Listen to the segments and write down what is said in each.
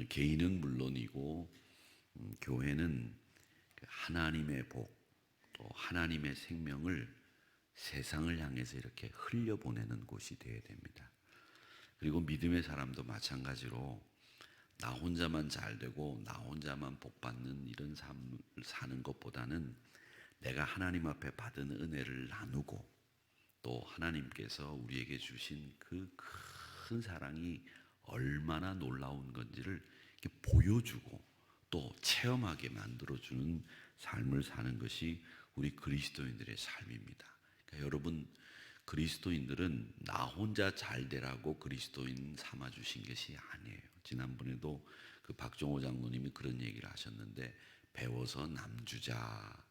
개인은 물론이고 교회는 하나님의 복, 또 하나님의 생명을 세상을 향해서 이렇게 흘려보내는 곳이 되어야 됩니다. 그리고 믿음의 사람도 마찬가지로 나 혼자만 잘 되고 나 혼자만 복 받는 이런 삶을 사는 것보다는 내가 하나님 앞에 받은 은혜를 나누고 또 하나님께서 우리에게 주신 그 큰 사랑이 얼마나 놀라운 건지를 이렇게 보여주고 또 체험하게 만들어주는 삶을 사는 것이 우리 그리스도인들의 삶입니다. 그러니까 여러분, 그리스도인들은 나 혼자 잘 되라고 그리스도인 삼아주신 것이 아니에요. 지난번에도 그 박종호 장로님이 그런 얘기를 하셨는데, 배워서 남주자,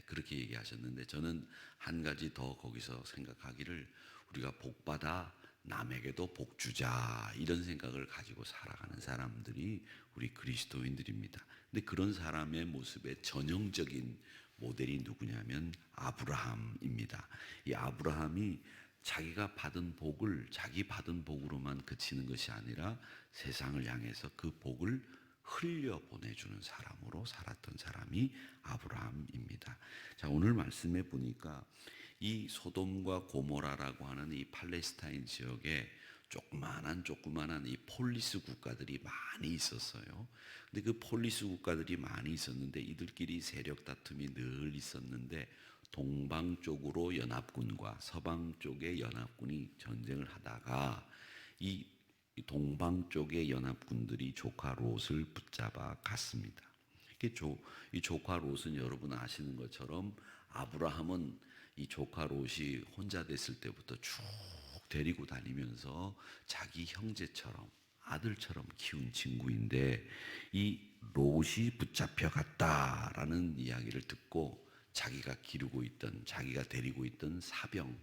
그렇게 얘기하셨는데, 저는 한 가지 더 거기서 생각하기를, 우리가 복받아 남에게도 복주자, 이런 생각을 가지고 살아가는 사람들이 우리 그리스도인들입니다. 근데 그런 사람의 모습의 전형적인 모델이 누구냐면 아브라함입니다. 이 아브라함이 자기가 받은 복을 자기 받은 복으로만 그치는 것이 아니라 세상을 향해서 그 복을 흘려 보내주는 사람으로 살았던 사람이 아브라함입니다. 자, 오늘 말씀해 보니까 이 소돔과 고모라라고 하는 이 팔레스타인 지역에 조그만한 이 폴리스 국가들이 많이 있었어요. 근데 그 폴리스 국가들이 많이 있었는데 이들끼리 세력 다툼이 늘 있었는데, 동방 쪽으로 연합군과 서방 쪽의 연합군이 전쟁을 하다가 이 동방 쪽의 연합군들이 조카 롯을 붙잡아 갔습니다. 이 조카 롯은 여러분 아시는 것처럼 아브라함은 이 조카 롯이 혼자 됐을 때부터 쭉 데리고 다니면서 자기 형제처럼 아들처럼 키운 친구인데, 이 롯이 붙잡혀 갔다라는 이야기를 듣고 자기가 자기가 데리고 있던 사병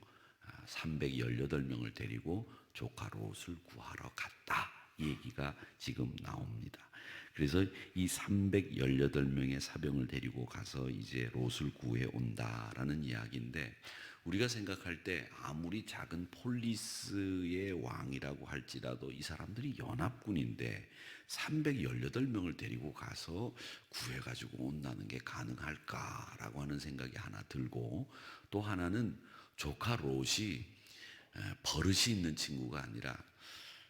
318명을 데리고 조카 롯을 구하러 갔다, 이 얘기가 지금 나옵니다. 그래서 이 318명의 사병을 데리고 가서 이제 롯을 구해 온다라는 이야기인데, 우리가 생각할 때 아무리 작은 폴리스의 왕이라고 할지라도 이 사람들이 연합군인데 318명을 데리고 가서 구해가지고 온다는 게 가능할까라고 하는 생각이 하나 들고, 또 하나는 조카 롯이 버릇이 있는 친구가 아니라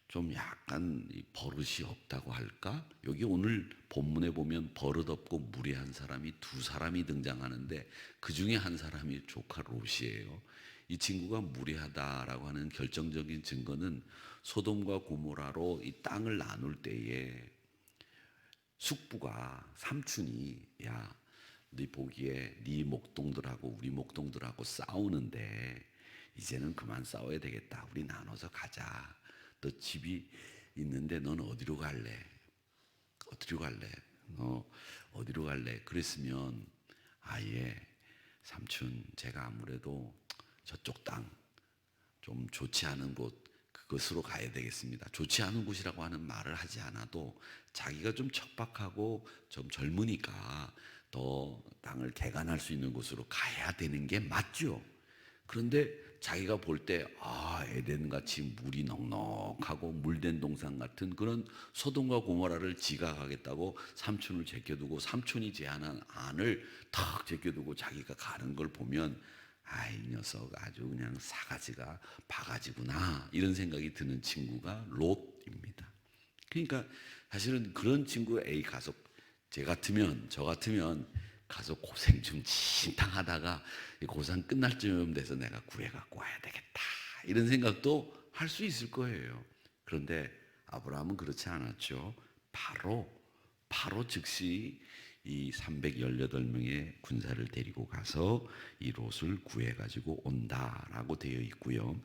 좀 약간 버릇이 없다고 할까? 여기 오늘 본문에 보면 버릇 없고 무례한 사람이 두 사람이 등장하는데 그 중에 한 사람이 조카 롯이에요. 이 친구가 무례하다라고 하는 결정적인 증거는 소돔과 고모라로 이 땅을 나눌 때에 숙부가 삼촌이, 야, 네 보기에 네 목동들하고 우리 목동들하고 싸우는데 이제는 그만 싸워야 되겠다. 우리 나눠서 가자. 너 집이 있는데 넌 어디로 갈래? 어디로 갈래? 어디로 갈래? 그랬으면, 아예 삼촌, 제가 아무래도 저쪽 땅 좀 좋지 않은 곳, 그것으로 가야 되겠습니다. 좋지 않은 곳이라고 하는 말을 하지 않아도 자기가 좀 척박하고 좀 젊으니까 더 땅을 개간할 수 있는 곳으로 가야 되는 게 맞죠. 그런데 자기가 볼 때, 에덴같이 물이 넉넉하고 물된 동산 같은 그런 소돔과 고모라를 지가 가겠다고 삼촌을 제껴두고, 삼촌이 제안한 안을 탁 제껴두고 자기가 가는 걸 보면, 이 녀석 아주 그냥 사가지가 바가지구나, 이런 생각이 드는 친구가 롯입니다. 그러니까 사실은 그런 친구, 가서 저 같으면 가서 고생 좀 진탕 하다가 고생 끝날 쯤 돼서 내가 구해갖고 와야 되겠다, 이런 생각도 할 수 있을 거예요. 그런데 아브라함은 그렇지 않았죠. 바로 즉시 이 318명의 군사를 데리고 가서 이 롯을 구해가지고 온다라고 되어 있고요.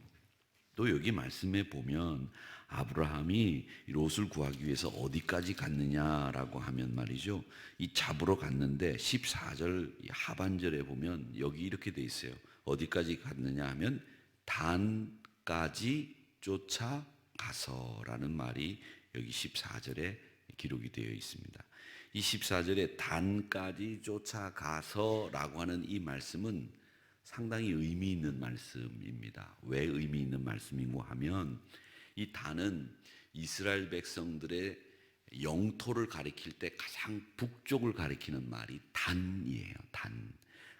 또 여기 말씀에 보면 아브라함이 롯을 구하기 위해서 어디까지 갔느냐라고 하면 말이죠, 이 잡으러 갔는데 14절 하반절에 보면 여기 이렇게 돼 있어요. 어디까지 갔느냐 하면 단까지 쫓아가서라는 말이 여기 14절에 기록이 되어 있습니다. 이 14절에 단까지 쫓아가서라고 하는 이 말씀은 상당히 의미 있는 말씀입니다. 왜 의미 있는 말씀인고 하면, 이 단은 이스라엘 백성들의 영토를 가리킬 때 가장 북쪽을 가리키는 말이 단이에요. 단.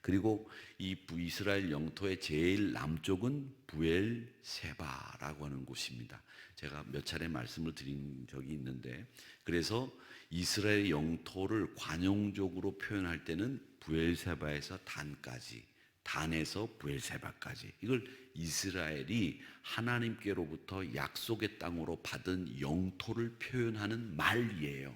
그리고 이 이스라엘 영토의 제일 남쪽은 부엘세바라고 하는 곳입니다. 제가 몇 차례 말씀을 드린 적이 있는데, 그래서 이스라엘 영토를 관용적으로 표현할 때는 부엘세바에서 단까지, 단에서 부엘세바까지, 이걸 이스라엘이 하나님께로부터 약속의 땅으로 받은 영토를 표현하는 말이에요.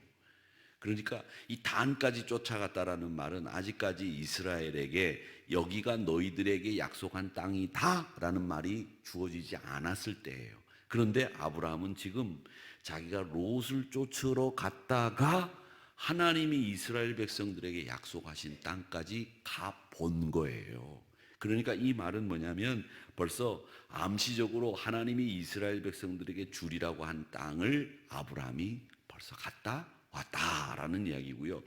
그러니까 이 단까지 쫓아갔다라는 말은 아직까지 이스라엘에게 여기가 너희들에게 약속한 땅이다라는 말이 주어지지 않았을 때예요. 그런데 아브라함은 지금 자기가 롯을 쫓으러 갔다가 하나님이 이스라엘 백성들에게 약속하신 땅까지 가본 거예요. 그러니까 이 말은 뭐냐면 벌써 암시적으로 하나님이 이스라엘 백성들에게 주리라고 한 땅을 아브라함이 벌써 갔다 왔다라는 이야기고요.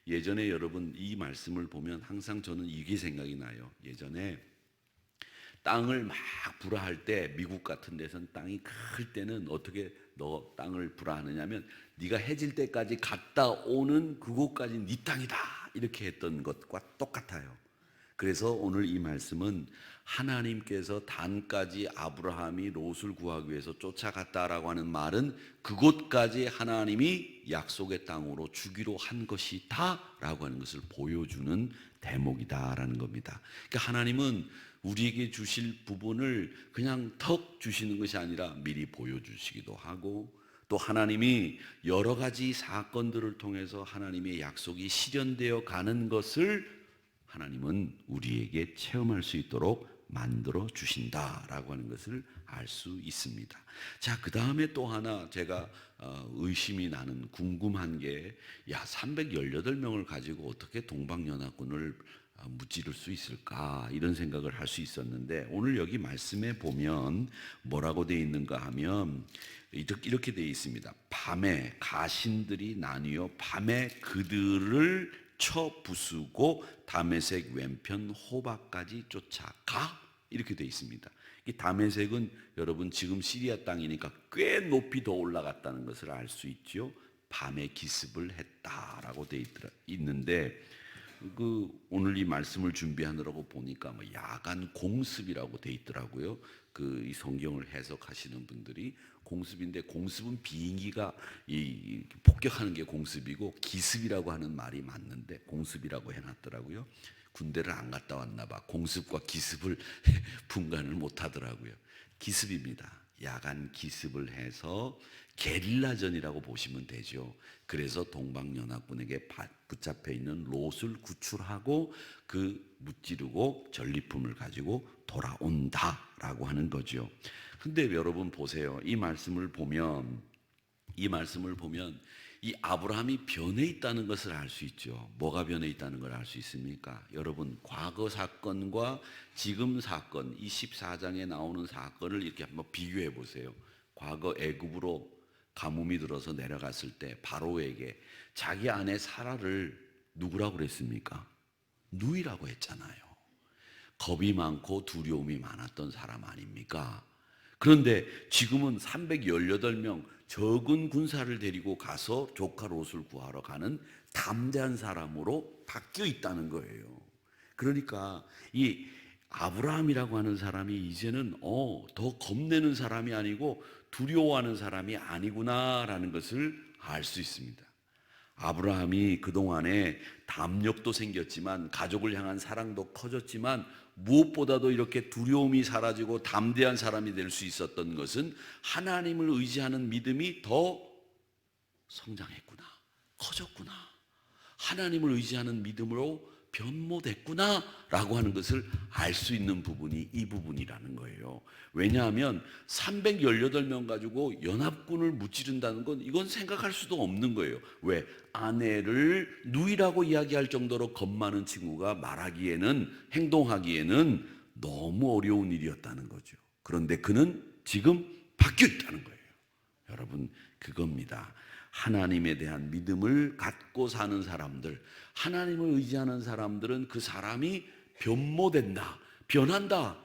예전에 여러분 이 말씀을 보면 항상 저는 이게 생각이 나요. 예전에 땅을 막 불화할 때, 미국 같은 데선 땅이 클 때는 어떻게 너 땅을 불화하느냐면 네가 해질 때까지 갔다 오는 그곳까지 네 땅이다 이렇게 했던 것과 똑같아요. 그래서 오늘 이 말씀은 하나님께서 단까지 아브라함이 롯을 구하기 위해서 쫓아갔다라고 하는 말은 그곳까지 하나님이 약속의 땅으로 주기로 한 것이다라고 하는 것을 보여주는 대목이다라는 겁니다. 그러니까 하나님은 우리에게 주실 부분을 그냥 턱 주시는 것이 아니라 미리 보여주시기도 하고, 또 하나님이 여러 가지 사건들을 통해서 하나님의 약속이 실현되어 가는 것을 하나님은 우리에게 체험할 수 있도록 만들어 주신다라고 하는 것을 알 수 있습니다. 자, 그 다음에 또 하나 제가 의심이 나는, 궁금한 게, 318명을 가지고 어떻게 동방연합군을 무찌를 수 있을까, 이런 생각을 할 수 있었는데, 오늘 여기 말씀에 보면 뭐라고 되어 있는가 하면 이렇게 되어 있습니다. 밤에 가신들이 나뉘어 밤에 그들을 쳐 부수고 다메섹 왼편 호바까지 쫓아가, 이렇게 되어 있습니다. 이 다메섹은 여러분 지금 시리아 땅이니까 꽤 높이 더 올라갔다는 것을 알 수 있죠. 밤에 기습을 했다라고 되어 있는데, 오늘 이 말씀을 준비하느라고 보니까 야간 공습이라고 되어 있더라고요. 이 성경을 해석하시는 분들이 공습인데, 공습은 비행기가 폭격하는 게 공습이고 기습이라고 하는 말이 맞는데 공습이라고 해놨더라고요. 군대를 안 갔다 왔나 봐. 공습과 기습을 분간을 못 하더라고요. 기습입니다. 야간 기습을 해서 게릴라전이라고 보시면 되죠. 그래서 동방연합군에게 붙잡혀 있는 롯을 구출하고 무찌르고 전리품을 가지고 돌아온다라고 하는 거죠. 근데 여러분 보세요. 이 말씀을 보면 이 아브라함이 변해 있다는 것을 알 수 있죠. 뭐가 변해 있다는 걸 알 수 있습니까? 여러분, 과거 사건과 지금 사건, 이 14장에 나오는 사건을 이렇게 한번 비교해 보세요. 과거 애굽으로 가뭄이 들어서 내려갔을 때 바로에게 자기 아내 사라를 누구라고 그랬습니까? 누이라고 했잖아요. 겁이 많고 두려움이 많았던 사람 아닙니까? 그런데 지금은 318명 적은 군사를 데리고 가서 조카 롯을 구하러 가는 담대한 사람으로 바뀌어 있다는 거예요. 그러니까 이 아브라함이라고 하는 사람이 이제는 더 겁내는 사람이 아니고 두려워하는 사람이 아니구나라는 것을 알 수 있습니다. 아브라함이 그동안에 담력도 생겼지만, 가족을 향한 사랑도 커졌지만, 무엇보다도 이렇게 두려움이 사라지고 담대한 사람이 될 수 있었던 것은 하나님을 의지하는 믿음이 더 성장했구나, 커졌구나, 하나님을 의지하는 믿음으로 변모됐구나 라고 하는 것을 알 수 있는 부분이 이 부분이라는 거예요. 왜냐하면 318명 가지고 연합군을 무찌른다는 건 이건 생각할 수도 없는 거예요. 왜? 아내를 누이라고 이야기할 정도로 겁 많은 친구가 말하기에는, 행동하기에는 너무 어려운 일이었다는 거죠. 그런데 그는 지금 바뀌어 있다는 거예요. 여러분, 그겁니다. 하나님에 대한 믿음을 갖고 사는 사람들, 하나님을 의지하는 사람들은 그 사람이 변모된다, 변한다,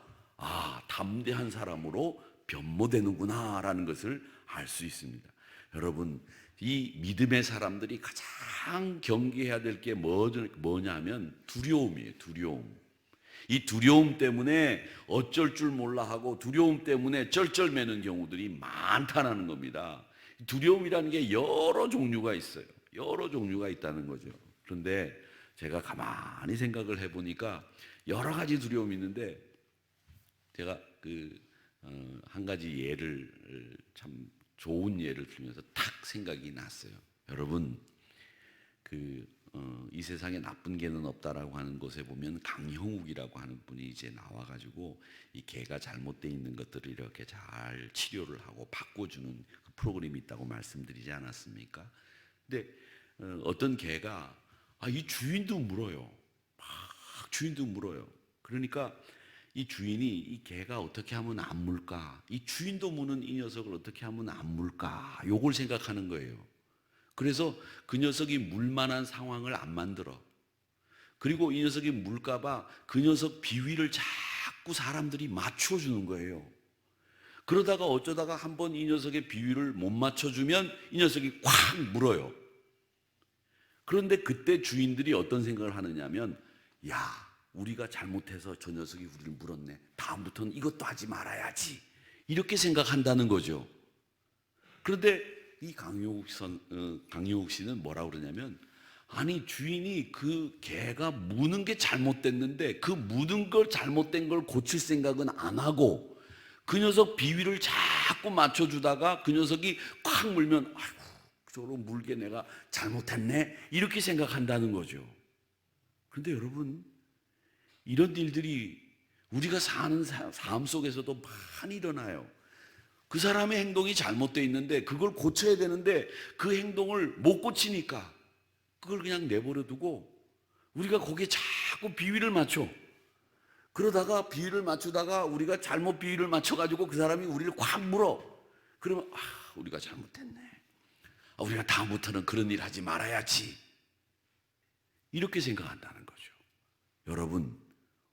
담대한 사람으로 변모되는구나 라는 것을 알 수 있습니다. 여러분, 이 믿음의 사람들이 가장 경계해야 될 게 뭐냐면 두려움이에요. 두려움. 이 두려움 때문에 어쩔 줄 몰라 하고 두려움 때문에 쩔쩔매는 경우들이 많다는 겁니다. 두려움이라는 게 여러 종류가 있어요. 여러 종류가 있다는 거죠. 그런데 제가 가만히 생각을 해보니까 여러 가지 두려움이 있는데, 제가 한 가지 예를, 참 좋은 예를 들면서 탁 생각이 났어요. 여러분, 이 세상에 나쁜 개는 없다라고 하는 곳에 보면 강형욱이라고 하는 분이 이제 나와가지고 이 개가 잘못되어 있는 것들을 이렇게 잘 치료를 하고 바꿔주는 그 프로그램이 있다고 말씀드리지 않았습니까? 근데 어떤 개가 이 주인도 물어요. 막 주인도 물어요. 그러니까 이 주인이 이 개가 어떻게 하면 안 물까? 이 주인도 무는 이 녀석을 어떻게 하면 안 물까? 요걸 생각하는 거예요. 그래서 그 녀석이 물만한 상황을 안 만들어. 그리고 이 녀석이 물까봐 그 녀석 비위를 자꾸 사람들이 맞춰주는 거예요. 그러다가 어쩌다가 한번 이 녀석의 비위를 못 맞춰주면 이 녀석이 콱 물어요. 그런데 그때 주인들이 어떤 생각을 하느냐면, 야, 우리가 잘못해서 저 녀석이 우리를 물었네. 다음부터는 이것도 하지 말아야지. 이렇게 생각한다는 거죠. 그런데 이 강용욱 씨는 뭐라고 그러냐면, 아니 주인이 그 개가 무는 게 잘못됐는데 그 무는 걸 잘못된 걸 고칠 생각은 안 하고 그 녀석 비위를 자꾸 맞춰주다가 그 녀석이 콱 물면 아이고 저로 물게 내가 잘못했네 이렇게 생각한다는 거죠. 그런데 여러분, 이런 일들이 우리가 사는 삶 속에서도 많이 일어나요. 그 사람의 행동이 잘못되어 있는데 그걸 고쳐야 되는데 그 행동을 못 고치니까 그걸 그냥 내버려 두고 우리가 거기에 자꾸 비위를 맞춰. 그러다가 비위를 맞추다가 우리가 잘못 비위를 맞춰가지고 그 사람이 우리를 콱 물어. 그러면 우리가 잘못했네. 우리가 다음부터는 그런 일 하지 말아야지. 이렇게 생각한다는 거죠. 여러분,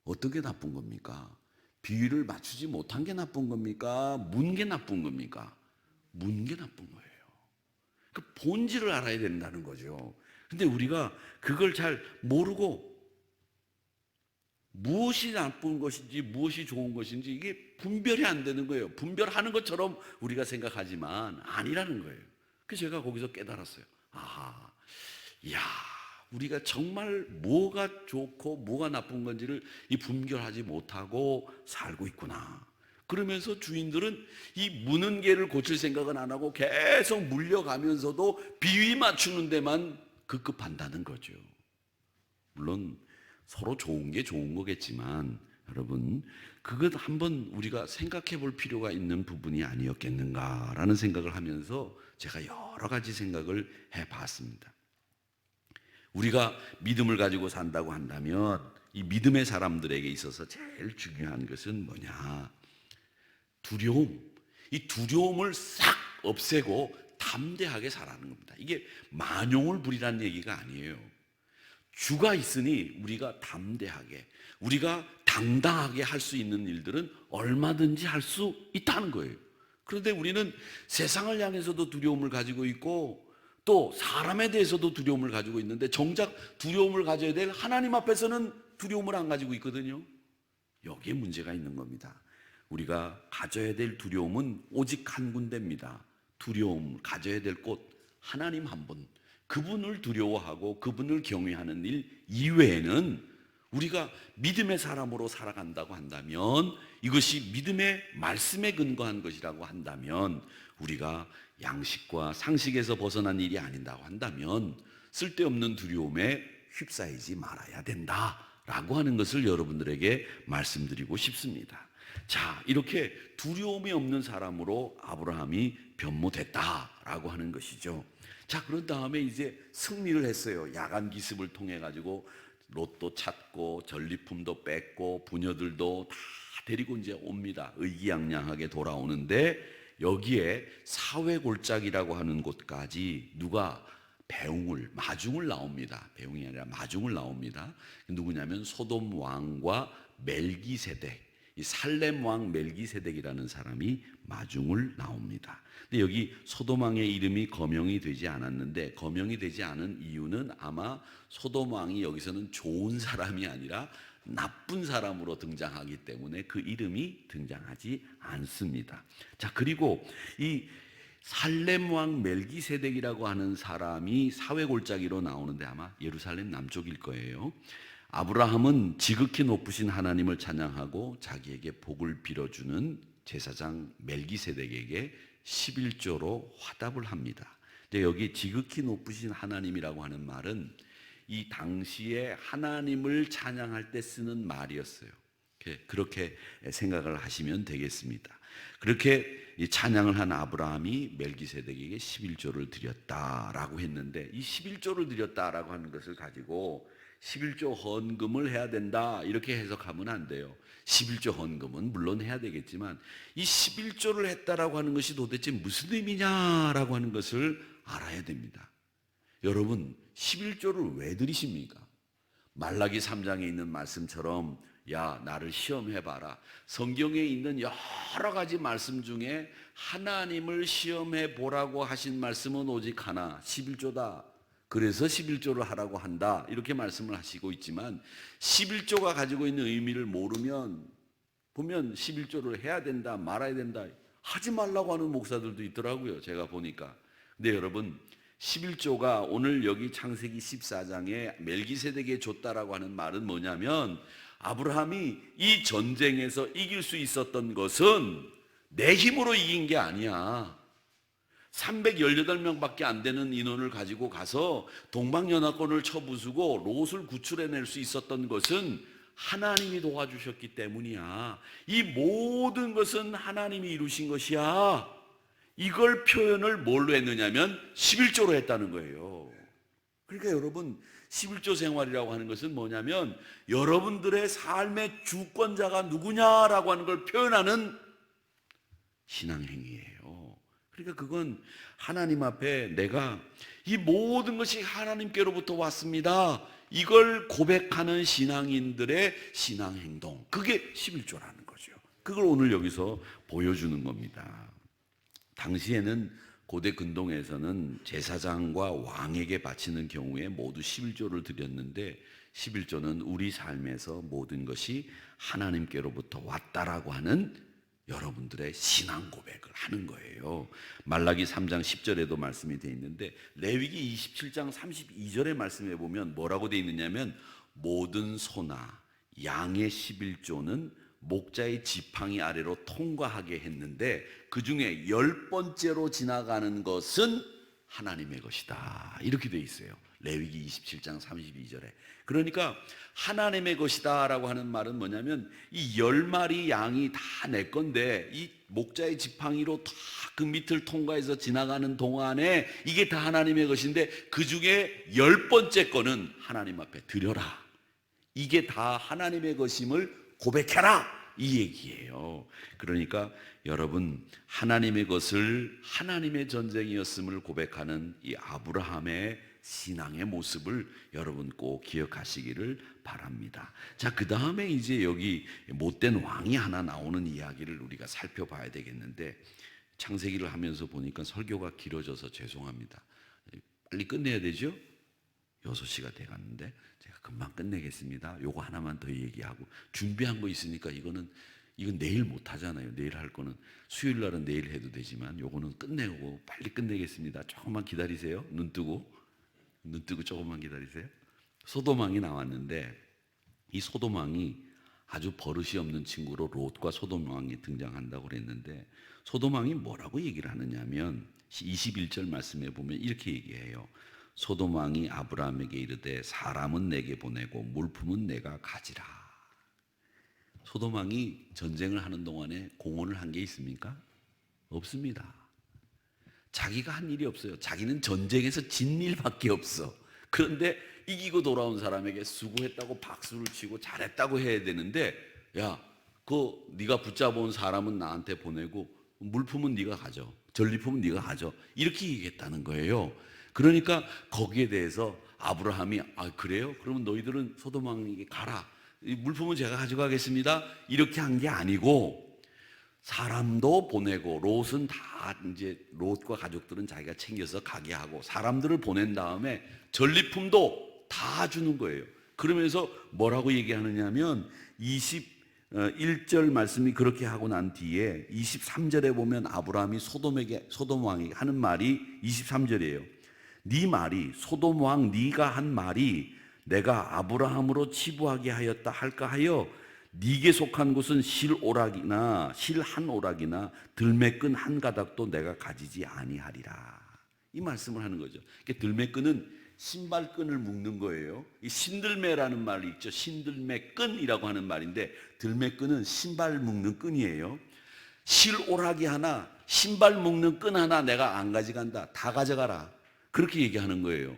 어떤 게 나쁜 겁니까? 비위를 맞추지 못한 게 나쁜 겁니까? 문 게 나쁜 겁니까? 문 게 나쁜 거예요. 그 본질을 알아야 된다는 거죠. 근데 우리가 그걸 잘 모르고 무엇이 나쁜 것인지 무엇이 좋은 것인지 이게 분별이 안 되는 거예요. 분별하는 것처럼 우리가 생각하지만 아니라는 거예요. 그래서 제가 거기서 깨달았어요. 야, 우리가 정말 뭐가 좋고 뭐가 나쁜 건지를 이 분별하지 못하고 살고 있구나. 그러면서 주인들은 이 무는 개를 고칠 생각은 안 하고 계속 물려가면서도 비위 맞추는 데만 급급한다는 거죠. 물론 서로 좋은 게 좋은 거겠지만 여러분, 그것 한번 우리가 생각해 볼 필요가 있는 부분이 아니었겠는가라는 생각을 하면서 제가 여러 가지 생각을 해봤습니다. 우리가 믿음을 가지고 산다고 한다면 이 믿음의 사람들에게 있어서 제일 중요한 것은 뭐냐? 두려움. 이 두려움을 싹 없애고 담대하게 살아가는 겁니다. 이게 만용을 부리라는 얘기가 아니에요. 주가 있으니 우리가 담대하게, 우리가 당당하게 할 수 있는 일들은 얼마든지 할 수 있다는 거예요. 그런데 우리는 세상을 향해서도 두려움을 가지고 있고 또 사람에 대해서도 두려움을 가지고 있는데 정작 두려움을 가져야 될 하나님 앞에서는 두려움을 안 가지고 있거든요. 여기에 문제가 있는 겁니다. 우리가 가져야 될 두려움은 오직 한 군데입니다. 두려움, 가져야 될 곳, 하나님 한 분, 그분을 두려워하고 그분을 경외하는 일 이외에는 우리가 믿음의 사람으로 살아간다고 한다면, 이것이 믿음의 말씀에 근거한 것이라고 한다면, 우리가 양식과 상식에서 벗어난 일이 아닌다고 한다면 쓸데없는 두려움에 휩싸이지 말아야 된다라고 하는 것을 여러분들에게 말씀드리고 싶습니다. 자, 이렇게 두려움이 없는 사람으로 아브라함이 변모됐다라고 하는 것이죠. 자, 그런 다음에 이제 승리를 했어요. 야간 기습을 통해 가지고 롯도 찾고 전리품도 뺏고 부녀들도 다 데리고 이제 옵니다. 의기양양하게 돌아오는데 여기에 사회골짜기라고 하는 곳까지 누가 마중을 나옵니다. 배웅이 아니라 마중을 나옵니다. 누구냐면 소돔 왕과 멜기세덱. 이 살렘 왕 멜기세덱이라는 사람이 마중을 나옵니다. 근데 여기 소돔 왕의 이름이 거명이 되지 않았는데, 거명이 되지 않은 이유는 아마 소돔 왕이 여기서는 좋은 사람이 아니라 나쁜 사람으로 등장하기 때문에 그 이름이 등장하지 않습니다. 자, 그리고 이 살렘 왕 멜기세덱이라고 하는 사람이 사회골짜기로 나오는데 아마 예루살렘 남쪽일 거예요. 아브라함은 지극히 높으신 하나님을 찬양하고 자기에게 복을 빌어주는 제사장 멜기세덱에게 11조로 화답을 합니다. 근데 여기 지극히 높으신 하나님이라고 하는 말은 이 당시에 하나님을 찬양할 때 쓰는 말이었어요. 그렇게 생각을 하시면 되겠습니다. 그렇게 찬양을 한 아브라함이 멜기세덱에게 11조를 드렸다라고 했는데, 이 11조를 드렸다라고 하는 것을 가지고 11조 헌금을 해야 된다 이렇게 해석하면 안 돼요. 11조 헌금은 물론 해야 되겠지만 이 11조를 했다라고 하는 것이 도대체 무슨 의미냐라고 하는 것을 알아야 됩니다. 여러분, 11조를 왜 드리십니까? 말라기 3장에 있는 말씀처럼 야, 나를 시험해봐라. 성경에 있는 여러 가지 말씀 중에 하나님을 시험해보라고 하신 말씀은 오직 하나, 11조다. 그래서 11조를 하라고 한다 이렇게 말씀을 하시고 있지만 11조가 가지고 있는 의미를 모르면 보면 11조를 해야 된다 말아야 된다 하지 말라고 하는 목사들도 있더라고요. 제가 보니까. 근데 여러분, 11조가 오늘 여기 창세기 14장에 멜기세덱에게 줬다라고 하는 말은 뭐냐면, 아브라함이 이 전쟁에서 이길 수 있었던 것은 내 힘으로 이긴 게 아니야. 318명밖에 안 되는 인원을 가지고 가서 동방연합군을 쳐부수고 롯을 구출해낼 수 있었던 것은 하나님이 도와주셨기 때문이야. 이 모든 것은 하나님이 이루신 것이야. 이걸 표현을 뭘로 했느냐면 11조로 했다는 거예요. 그러니까 여러분, 11조 생활이라고 하는 것은 뭐냐면 여러분들의 삶의 주권자가 누구냐라고 하는 걸 표현하는 신앙행위예요. 그러니까 그건 하나님 앞에 내가 이 모든 것이 하나님께로부터 왔습니다, 이걸 고백하는 신앙인들의 신앙행동, 그게 11조라는 거죠. 그걸 오늘 여기서 보여주는 겁니다. 당시에는 고대 근동에서는 제사장과 왕에게 바치는 경우에 모두 11조를 드렸는데, 11조는 우리 삶에서 모든 것이 하나님께로부터 왔다라고 하는 여러분들의 신앙 고백을 하는 거예요. 말라기 3장 10절에도 말씀이 되어 있는데, 레위기 27장 32절에 말씀해 보면 뭐라고 되어 있느냐면, 모든 소나 양의 11조는 목자의 지팡이 아래로 통과하게 했는데 그 중에 10번째로 지나가는 것은 하나님의 것이다, 이렇게 되어 있어요. 레위기 27장 32절에. 그러니까 하나님의 것이다 라고 하는 말은 뭐냐면, 이 10마리 양이 다 내 건데 이 목자의 지팡이로 다 그 밑을 통과해서 지나가는 동안에 이게 다 하나님의 것인데 그 중에 10번째 거는 하나님 앞에 드려라. 이게 다 하나님의 것임을 고백해라, 이 얘기예요. 그러니까 여러분, 하나님의 것을 하나님의 전쟁이었음을 고백하는 이 아브라함의 신앙의 모습을 여러분 꼭 기억하시기를 바랍니다. 자, 그 다음에 이제 여기 못된 왕이 하나 나오는 이야기를 우리가 살펴봐야 되겠는데, 창세기를 하면서 보니까 설교가 길어져서 죄송합니다. 빨리 끝내야 되죠? 6시가 돼갔는데 제가 금방 끝내겠습니다. 요거 하나만 더 얘기하고, 준비한 거 있으니까 이건 내일 못 하잖아요. 내일 할 거는 수요일 날은 내일 해도 되지만 요거는 끝내고 빨리 끝내겠습니다. 조금만 기다리세요. 눈 뜨고 조금만 기다리세요. 소돔왕이 나왔는데 이 소돔왕이 아주 버릇이 없는 친구로 롯과 소돔왕이 등장한다고 그랬는데, 소돔왕이 뭐라고 얘기를 하느냐면 21절 말씀에 보면 이렇게 얘기해요. 소돔 왕이 아브라함에게 이르되 사람은 내게 보내고 물품은 내가 가지라. 소돔 왕이 전쟁을 하는 동안에 공헌을 한 게 있습니까? 없습니다. 자기가 한 일이 없어요. 자기는 전쟁에서 진 일밖에 없어. 그런데 이기고 돌아온 사람에게 수고했다고 박수를 치고 잘했다고 해야 되는데, 야, 네가 붙잡아온 사람은 나한테 보내고 물품은 네가 가져, 전리품은 네가 가져, 이렇게 얘기했다는 거예요. 그러니까 거기에 대해서 아브라함이 그래요? 그러면 너희들은 소돔 왕에게 가라. 이 물품은 제가 가져가겠습니다. 이렇게 한 게 아니고 사람도 보내고 롯은 다 이제 롯과 가족들은 자기가 챙겨서 가게 하고 사람들을 보낸 다음에 전리품도 다 주는 거예요. 그러면서 뭐라고 얘기하느냐면 21절 말씀이 그렇게 하고 난 뒤에 23절에 보면 아브라함이 소돔 왕에게 하는 말이 23절이에요. 네 말이 소돔 왕 네가 한 말이 내가 아브라함으로 치부하게 하였다 할까 하여 네게 속한 곳은 실 한 오락이나 들매끈 한 가닥도 내가 가지지 아니하리라. 이 말씀을 하는 거죠. 들매끈은 신발끈을 묶는 거예요. 이 신들매라는 말이 있죠. 신들매끈이라고 하는 말인데 들매끈은 신발 묶는 끈이에요. 실오락이 하나, 신발 묶는 끈 하나 내가 안 가져간다. 다 가져가라. 그렇게 얘기하는 거예요.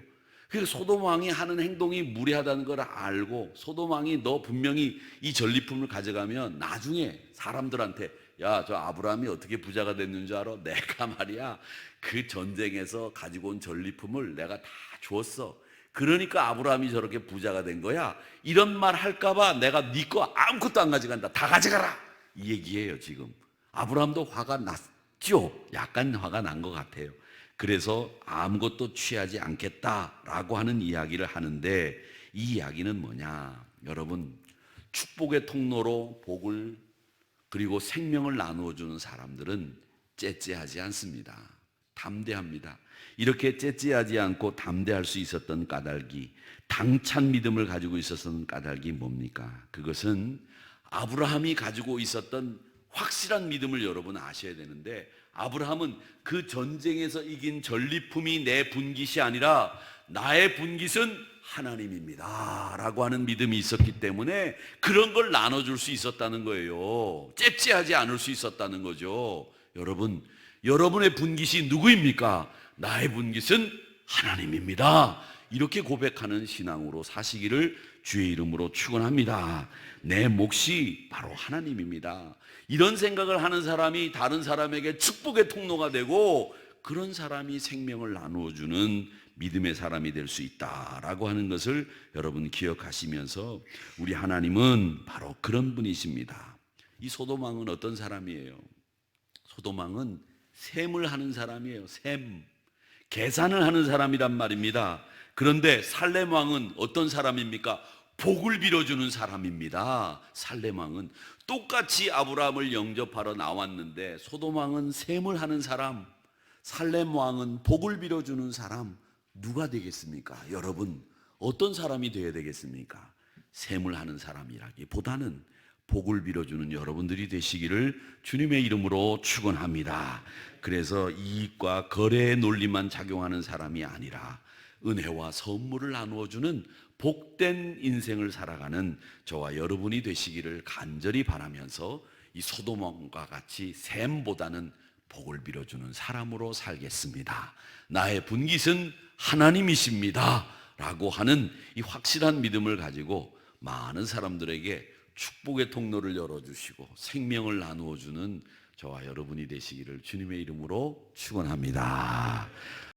그래서 소돔 왕이 하는 행동이 무례하다는 걸 알고 소돔 왕이 너 분명히 이 전리품을 가져가면 나중에 사람들한테 야, 저 아브라함이 어떻게 부자가 됐는 줄 알아? 내가 말이야 그 전쟁에서 가지고 온 전리품을 내가 다 줬어. 그러니까 아브라함이 저렇게 부자가 된 거야. 이런 말 할까봐 내가 네 거 아무것도 안 가져간다. 다 가져가라. 이 얘기예요 지금. 아브라함도 화가 났죠. 약간 화가 난 것 같아요. 그래서 아무것도 취하지 않겠다라고 하는 이야기를 하는데 이 이야기는 뭐냐? 여러분, 축복의 통로로 복을 그리고 생명을 나누어 주는 사람들은 째째하지 않습니다. 담대합니다. 이렇게 째째하지 않고 담대할 수 있었던 까닭이, 당찬 믿음을 가지고 있었던 까닭이 뭡니까? 그것은 아브라함이 가지고 있었던 확실한 믿음을 여러분 아셔야 되는데, 아브라함은 그 전쟁에서 이긴 전리품이 내 분깃이 아니라 나의 분깃은 하나님입니다 라고 하는 믿음이 있었기 때문에 그런 걸 나눠줄 수 있었다는 거예요. 째째하지 않을 수 있었다는 거죠. 여러분, 여러분의 분깃이 누구입니까? 나의 분깃은 하나님입니다. 이렇게 고백하는 신앙으로 사시기를 주의 이름으로 축원합니다. 내 몫이 바로 하나님입니다. 이런 생각을 하는 사람이 다른 사람에게 축복의 통로가 되고 그런 사람이 생명을 나누어주는 믿음의 사람이 될 수 있다라고 하는 것을 여러분 기억하시면서 우리 하나님은 바로 그런 분이십니다. 이 소돔 왕은 어떤 사람이에요? 소돔 왕은 셈을 하는 사람이에요. 셈. 계산을 하는 사람이란 말입니다. 그런데 살렘 왕은 어떤 사람입니까? 복을 빌어주는 사람입니다. 살렘 왕은 똑같이 아브라함을 영접하러 나왔는데 소돔 왕은 셈을 하는 사람, 살렘 왕은 복을 빌어주는 사람. 누가 되겠습니까? 여러분, 어떤 사람이 되어야 되겠습니까? 셈을 하는 사람이라기보다는 복을 빌어주는 여러분들이 되시기를 주님의 이름으로 축원합니다. 그래서 이익과 거래의 논리만 작용하는 사람이 아니라 은혜와 선물을 나누어주는 복된 인생을 살아가는 저와 여러분이 되시기를 간절히 바라면서 이 소돔과 같이 셈보다는 복을 빌어주는 사람으로 살겠습니다. 나의 분깃은 하나님이십니다 라고 하는 이 확실한 믿음을 가지고 많은 사람들에게 축복의 통로를 열어주시고 생명을 나누어주는 저와 여러분이 되시기를 주님의 이름으로 축원합니다.